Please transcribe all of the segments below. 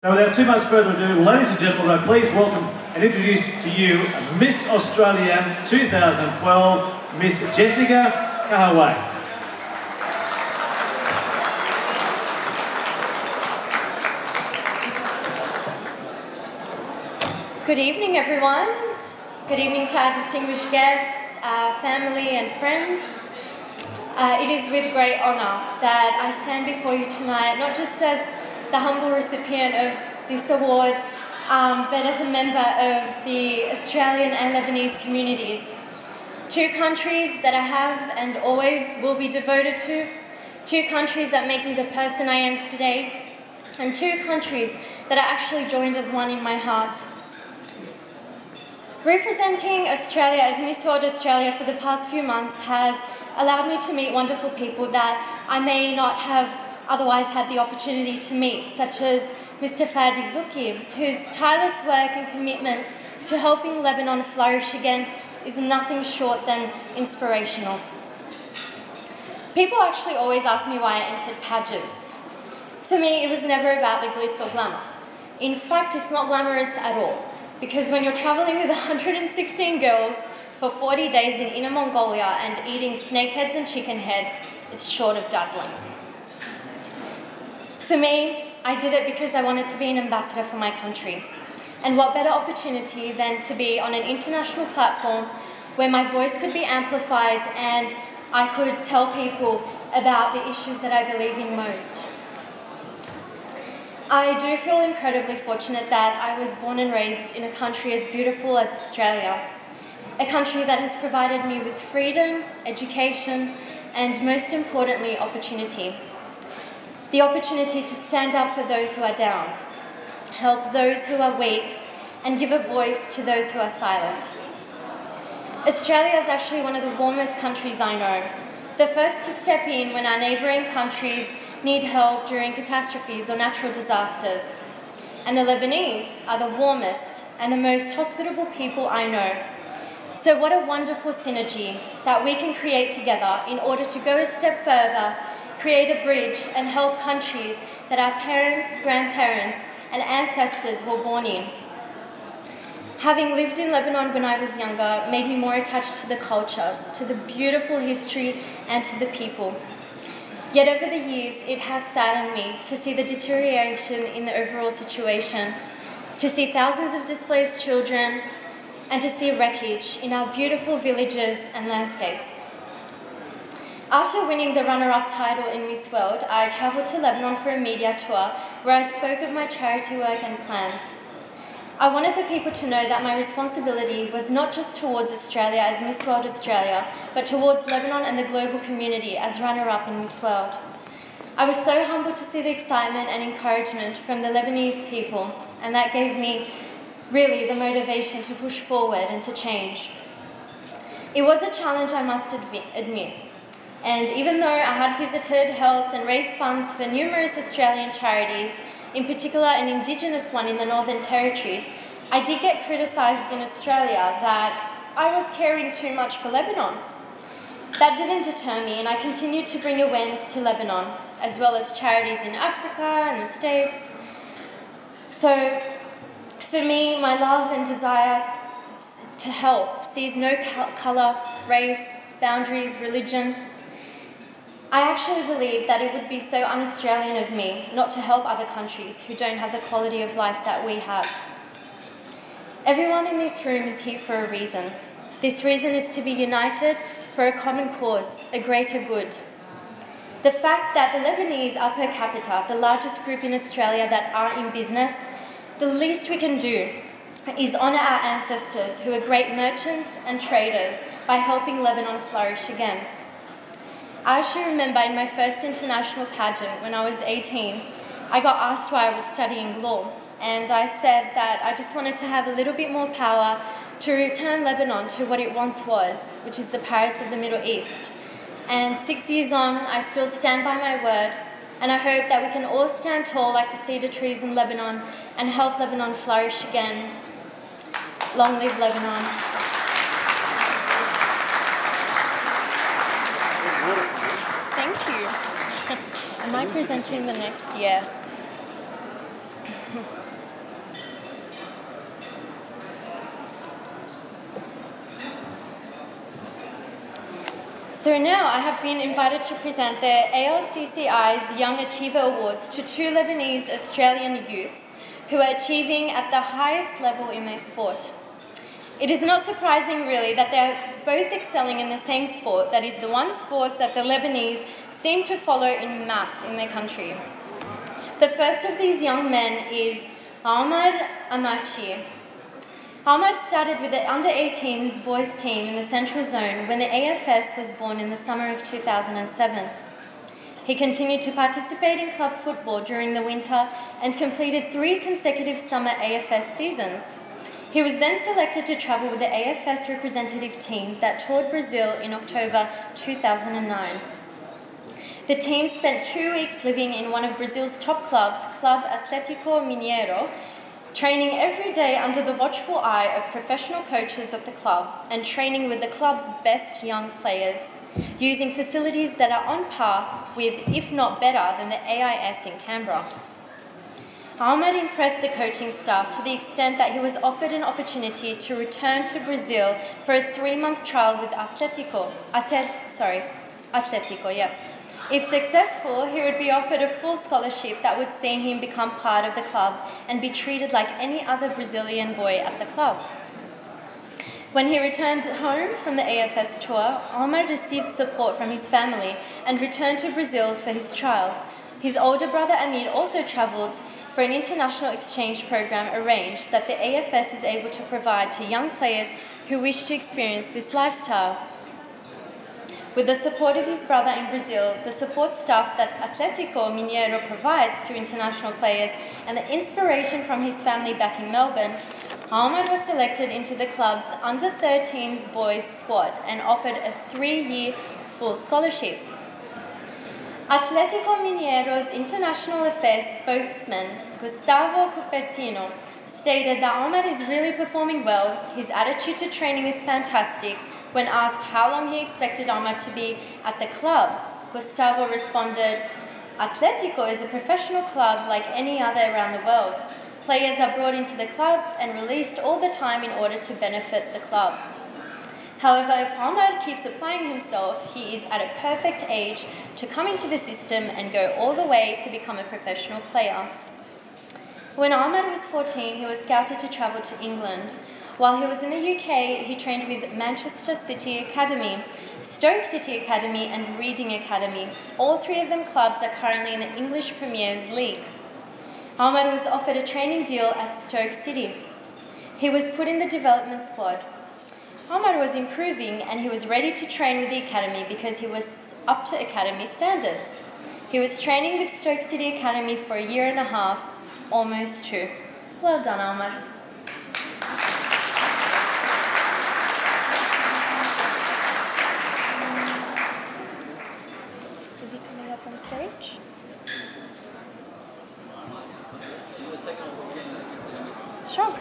So without too much further ado, ladies and gentlemen, please welcome and introduce to you Miss Australia 2012, Miss Jessica Kahawaty. Good evening, everyone. Good evening to our distinguished guests, our family and friends. It is with great honour that I stand before you tonight, not just as the humble recipient of this award, but as a member of the Australian and Lebanese communities. Two countries that I have and always will be devoted to, two countries that make me the person I am today, and two countries that are actually joined as one in my heart. Representing Australia as Miss World Australia for the past few months has allowed me to meet wonderful people that I may not have otherwise had the opportunity to meet, such as Mr. ALCCi, whose tireless work and commitment to helping Lebanon flourish again is nothing short than inspirational. People actually always ask me why I entered pageants. For me, it was never about the glitz or glamour. In fact, it's not glamorous at all. Because when you're travelling with 116 girls for 40 days in Inner Mongolia and eating snakeheads and chicken heads, it's short of dazzling. For me, I did it because I wanted to be an ambassador for my country. And what better opportunity than to be on an international platform where my voice could be amplified and I could tell people about the issues that I believe in most. I do feel incredibly fortunate that I was born and raised in a country as beautiful as Australia, a country that has provided me with freedom, education, and most importantly, opportunity. The opportunity to stand up for those who are down, help those who are weak, and give a voice to those who are silent. Australia is actually one of the warmest countries I know, the first to step in when our neighbouring countries need help during catastrophes or natural disasters. And the Lebanese are the warmest and the most hospitable people I know. So what a wonderful synergy that we can create together in order to go a step further, create a bridge and help countries that our parents, grandparents and ancestors were born in. Having lived in Lebanon when I was younger made me more attached to the culture, to the beautiful history and to the people. Yet over the years, it has saddened me to see the deterioration in the overall situation, to see thousands of displaced children, and to see wreckage in our beautiful villages and landscapes. After winning the runner-up title in Miss World, I travelled to Lebanon for a media tour where I spoke of my charity work and plans. I wanted the people to know that my responsibility was not just towards Australia as Miss World Australia, but towards Lebanon and the global community as runner-up in Miss World. I was so humbled to see the excitement and encouragement from the Lebanese people, and that gave me really the motivation to push forward and to change. It was a challenge, I must admit, and even though I had visited, helped and raised funds for numerous Australian charities, in particular an Indigenous one in the Northern Territory, I did get criticised in Australia that I was caring too much for Lebanon. That didn't deter me, and I continued to bring awareness to Lebanon, as well as charities in Africa and the States. So, for me, my love and desire to help sees no colour, race, boundaries, religion. I actually believe that it would be so un-Australian of me not to help other countries who don't have the quality of life that we have. Everyone in this room is here for a reason. This reason is to be united for a common cause, a greater good. The fact that the Lebanese are per capita the largest group in Australia that are in business, the least we can do is honour our ancestors who are great merchants and traders by helping Lebanon flourish again. I actually remember in my first international pageant when I was 18, I got asked why I was studying law, and I said that I just wanted to have a little bit more power to return Lebanon to what it once was, which is the Paris of the Middle East. And 6 years on, I still stand by my word, and I hope that we can all stand tall like the cedar trees in Lebanon and help Lebanon flourish again. Long live Lebanon. Thank you. Am I presenting the next year? So now I have been invited to present the ALCCi's Young Achiever Awards to two Lebanese Australian youths who are achieving at the highest level in their sport. It is not surprising really that they are both excelling in the same sport, that is the one sport that the Lebanese seem to follow in mass in their country. The first of these young men is Omar Amachi. Omar started with the under-18s boys team in the Central Zone when the AFS was born in the summer of 2007. He continued to participate in club football during the winter and completed 3 consecutive summer AFS seasons. He was then selected to travel with the AFS representative team that toured Brazil in October 2009. The team spent 2 weeks living in one of Brazil's top clubs, Club Atlético Mineiro, training every day under the watchful eye of professional coaches of the club and training with the club's best young players, using facilities that are on par with, if not better, than the AIS in Canberra. Ahmad impressed the coaching staff to the extent that he was offered an opportunity to return to Brazil for a 3-month trial with Atlético, yes. If successful, he would be offered a full scholarship that would see him become part of the club and be treated like any other Brazilian boy at the club. When he returned home from the AFS tour, Omar received support from his family and returned to Brazil for his trial. His older brother Amir also travelled for an international exchange program arranged that the AFS is able to provide to young players who wish to experience this lifestyle. With the support of his brother in Brazil, the support staff that Atlético Mineiro provides to international players, and the inspiration from his family back in Melbourne, Ahmad was selected into the club's under-13s boys squad and offered a 3-year full scholarship. Atlético Mineiro's international affairs spokesman, Gustavo Cupertino, stated that Ahmad is really performing well, his attitude to training is fantastic. When asked how long he expected Ahmad to be at the club, Gustavo responded, "Atlético is a professional club like any other around the world. Players are brought into the club and released all the time in order to benefit the club. However, if Ahmad keeps applying himself, he is at a perfect age to come into the system and go all the way to become a professional player." When Ahmad was 14, he was scouted to travel to England. While he was in the UK, he trained with Manchester City Academy, Stoke City Academy and Reading Academy. All 3 of them clubs are currently in the English Premier's League. Ahmad was offered a training deal at Stoke City. He was put in the development squad. Ahmad was improving and he was ready to train with the academy because he was up to academy standards. He was training with Stoke City Academy for 1.5 years, almost 2. Well done, Ahmad. Is he coming up on stage? Sure.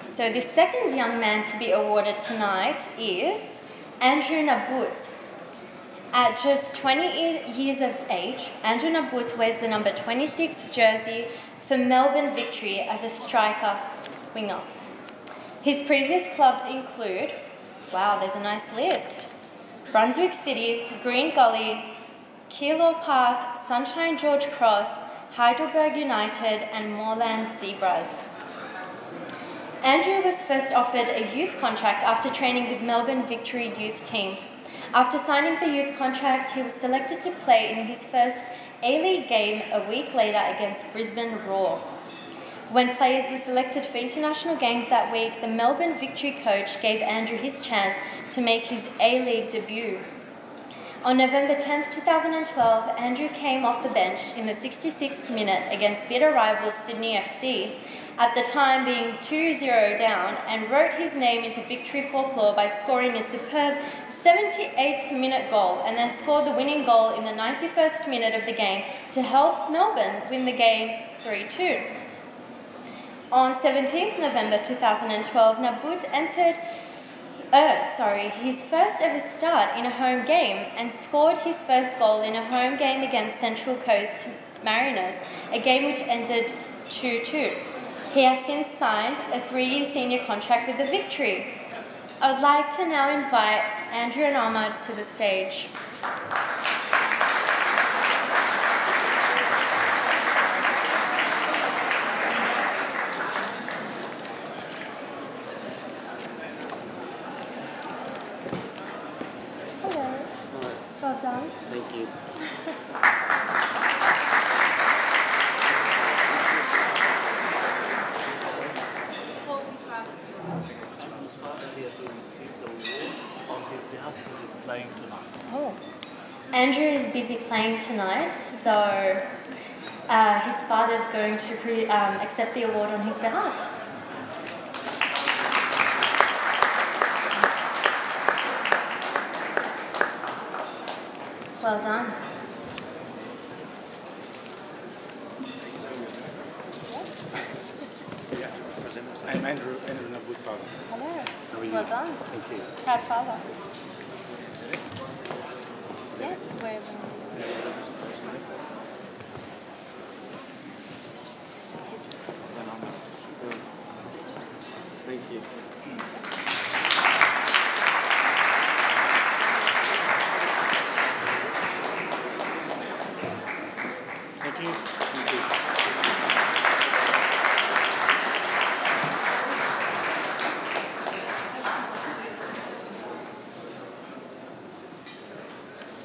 So the second young man to be awarded tonight is Andrew Nabut. At just 20 years of age, Andrew Nabut wears the number 26 jersey for Melbourne Victory as a striker winger. His previous clubs include, wow, there's a nice list, Brunswick City, Green Gully, Keilor Park, Sunshine George Cross, Heidelberg United and Moorland Zebras. Andrew was first offered a youth contract after training with Melbourne Victory youth team. After signing the youth contract, he was selected to play in his first A-League game a week later against Brisbane Roar. When players were selected for international games that week, the Melbourne Victory coach gave Andrew his chance to make his A-League debut. On November 10, 2012, Andrew came off the bench in the 66th minute against bitter rivals Sydney FC, at the time being 2-0 down, and wrote his name into victory folklore by scoring a superb 78th minute goal and then scored the winning goal in the 91st minute of the game to help Melbourne win the game 3-2. On 17th November 2012, Nabut earned his first ever start in a home game and scored his first goal in a home game against Central Coast Mariners, a game which ended 2-2. He has since signed a 3-year senior contract with the Victory. I would like to now invite Andrew and Ahmad to the stage. Hello. Well done. Thank you. His father here to receive the award on his behalf because he's playing tonight. Oh. Andrew is busy playing tonight, so his father's going to accept the award on his behalf. Well done. I'm Andrew Nabut's father. Hello. How are you? Well done. Thank you. Proud father. Yeah, wherever. Thank you. Thank you. Thank you.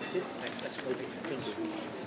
That's it. That's it. Thank you.